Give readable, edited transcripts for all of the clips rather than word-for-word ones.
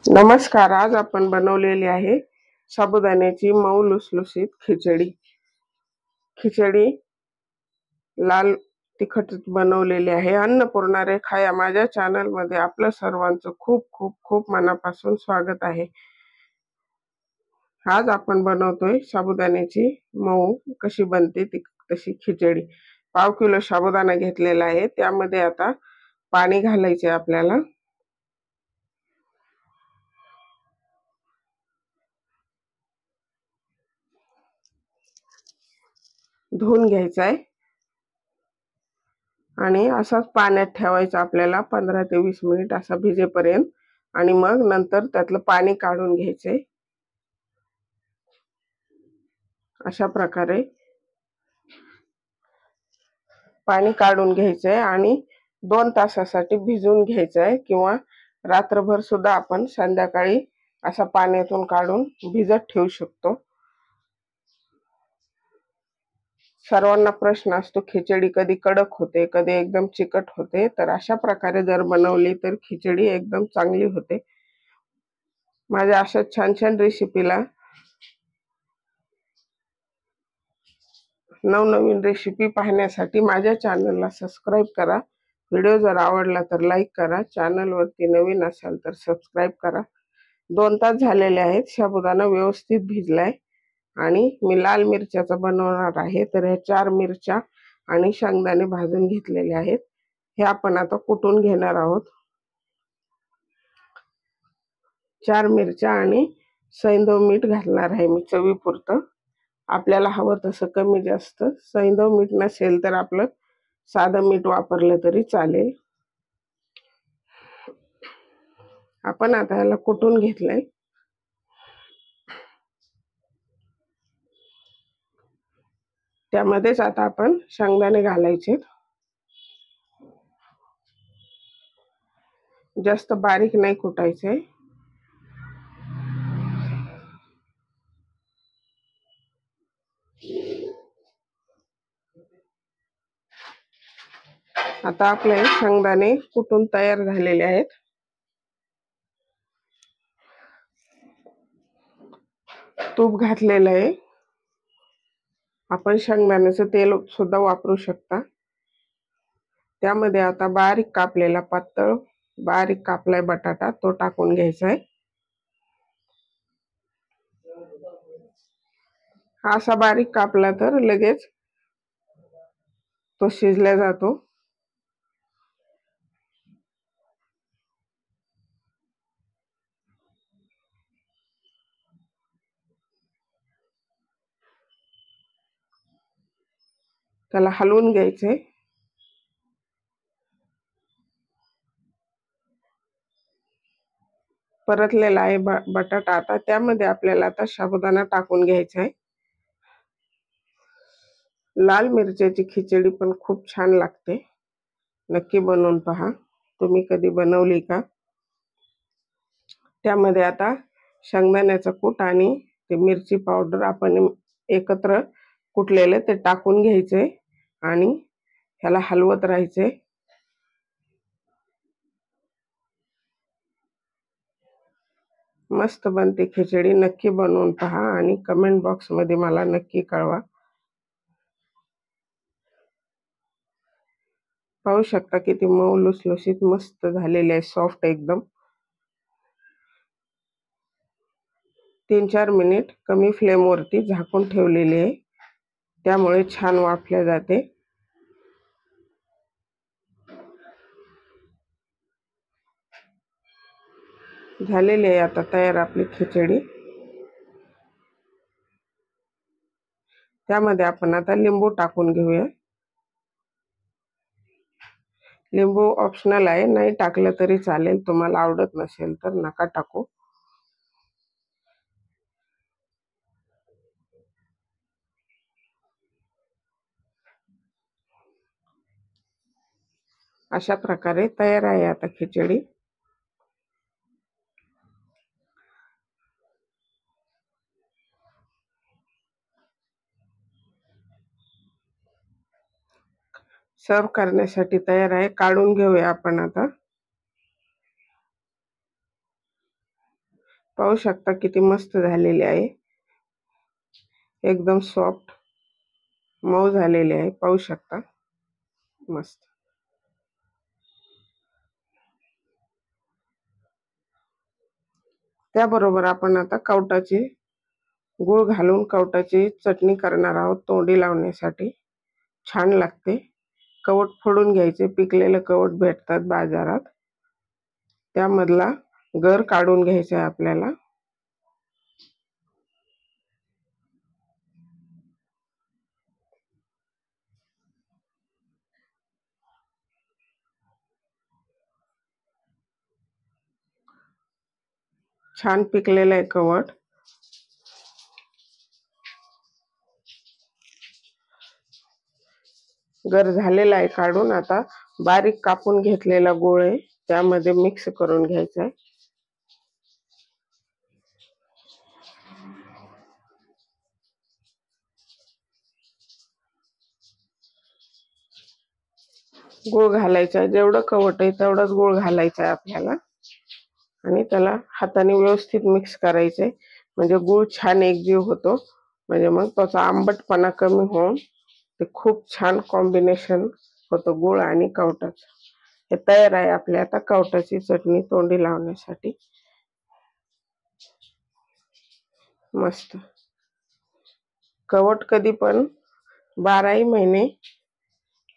नमस्कार. आज आपण बनवलेली आहे साबुदाण्याची मऊ लुसलुशीत खिचडी. खिचडी लाल तिखट बनवलेली आहे. अन्नपूर्णा रेखा या माझ्या चॅनलमध्ये आपलं सर्वांचं खूप खूप खूप मनापासून स्वागत आहे. आज आपण बनवतोय साबुदाण्याची मऊ कशी बनते तशी खिचडी. 1/2 किलो साबुदाणा घेतलेला आहे. त्यामध्ये आता पाणी घालायचे आपल्याला. धुवून घ्यायचा आहे आणि असाच पाण्यात ठेवायचा आपल्याला 15 ते 20 मिनिट असा भिजेपर्यंत. आणि मग नंतर त्यातलं पाणी काढून घ्यायचे. अशा प्रकारे पाणी काढून घ्यायचंय आणि 2 तासासाठी भिजवून घ्यायचंय किंवा रात्रभर सुद्धा आपण संध्याकाळी असा पाण्यातून काढून भिजत ठेवू शकतो. सर्वांना प्रश्न असतो खिचडी कधी कडक होते कधी एकदम चिकट होते. तर अशा प्रकारे जर बनवली तर खिचडी एकदम चांगली होते. माझ्या अशा छान छान रेसिपीला नवनवीन रेसिपी पाहण्यासाठी माझ्या चॅनलला सबस्क्राईब करा. व्हिडिओ जर आवडला तर लाईक करा. चॅनलवरती नवीन असाल तर सबस्क्राईब करा. 2 तास झालेले आहेत. साबुदाणा व्यवस्थित भिजलाय आणि मी लाल मिरच्याचा बनवणार आहे. तर ह्या 4 मिरच्या आणि शेंगदाणे भाजून घेतलेले आहेत. हे आपण आता कुटून घेणार आहोत. 4 मिरच्या आणि सैंधव मीठ घालणार आहे मी चवीपुरतं. आपल्याला हवं तसं कमी जास्त. सैंधव मीठ नसेल तर आपलं साधं मीठ वापरलं तरी चालेल. आपण आता याला कुटून घेतलंय. त्यामध्येच आता आपण शेंगदाणे घालायचे. जास्त बारीक नाही कुटायचे. आता आपले शेंगदाणे कुटून तयार झालेले आहेत. तूप घातलेलं आहे. आपण शेंगदाण्याचं तेल सुद्धा वापरू शकता. त्यामध्ये आता बारीक कापलेला पातळ बारीक कापलाय बटाटा तो टाकून घ्यायचा आहे. हा असा बारीक कापला तर लगेच तो शिजला जातो. त्याला हलवून घ्यायचे. परतलेला आहे बटाटा. आता त्यामध्ये आपल्याला आता साबुदाणा टाकून घ्यायचा आहे. लाल मिरच्याची खिचडी पण खूप छान लागते. नक्की बनवून पहा. तुम्ही कधी बनवली का? त्यामध्ये आता शेंगदाण्याचा कूट आणि ते मिरची पावडर आपण एकत्र कुटलेले ते टाकून घ्यायचे आणि ह्याला हलवत राहायचे. मस्त बनते खिचडी. नक्की बनवून पहा आणि कमेंट बॉक्समध्ये मला नक्की कळवा. पाहू शकता किती मऊ लुसलुशीत मस्त झालेले आहे. सॉफ्ट एकदम. 3-4 मिनिट कमी फ्लेमवरती झाकून ठेवलेले आहे. त्यामुळे छान वाफल्या जाते. झालेली आहे आता तयार आपली खिचडी. त्यामध्ये आपण आता लिंबू टाकून घेऊया. लिंबू ऑप्शनल आहे. नाही टाकलं तरी चालेल. तुम्हाला आवडत नसेल तर नका टाकू. अशा प्रकारे तयार आहे आता खिचडी. सर्व करण्यासाठी तयार आहे. काढून घेऊया आपण आता. पाहू शकता किती मस्त झालेली आहे, एकदम सॉफ्ट मऊ झालेली आहे, पाहू शकता मस्त। त्याबरोबर आपण आता कवटाची गूळ घालून कवटाची चटणी करणार आहोत तोंडी लावण्यासाठी, छान लागते। कवट फोडून घ्यायचे, पिकलेले कवट भेटतात बाजारात, त्यामधला गर काढून घ्यायचा आहे आपल्याला। छान पिकलेलं आहे कवट, गर झालेला आहे काढून। आता बारीक कापून घेतलेला गूळ आहे त्यामध्ये मिक्स करून घ्यायचा आहे। गूळ घालायचा, जेवढं कवट आहे तेवढाच गूळ घालायचा आहे आपल्याला आणि त्याला हाताने व्यवस्थित मिक्स करायचे, म्हणजे गूळ छान एकजीव होतो, म्हणजे मग त्याचा आंबटपणा कमी होऊन ते खूप छान कॉम्बिनेशन होतं गूळ आणि कवटाचं। हे तयार आहे आपली आता कवटाची चटणी तोंडी लावण्यासाठी, मस्त। कवट कधी पण 12ही महिने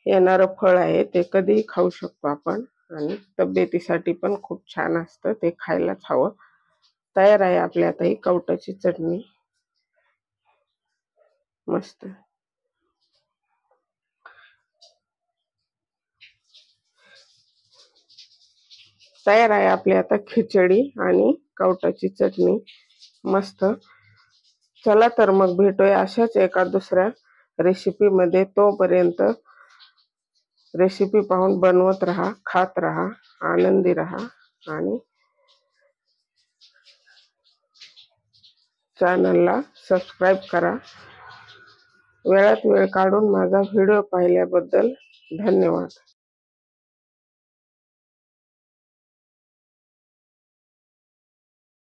येणारं फळ आहे, ते कधीही खाऊ शकतो आपण आणि तब्येतीसाठी पण खूप छान असतं, ते खायलाच हवं। तयार आहे आपली आता ही कवटाची चटणी, मस्त। तयार आहे आपली आता खिचडी आणि कवटाची चटणी, मस्त। चला तर मग भेटूया अशाच एका दुसऱ्या रेसिपी मध्ये। तोपर्यंत रेसिपी पाहून बनवत राहा, खात राहा, आनंदी राहा आणि चॅनलला सबस्क्राईब करा। वेळात वेळ काढून माझा व्हिडिओ पाहिल्याबद्दल धन्यवाद।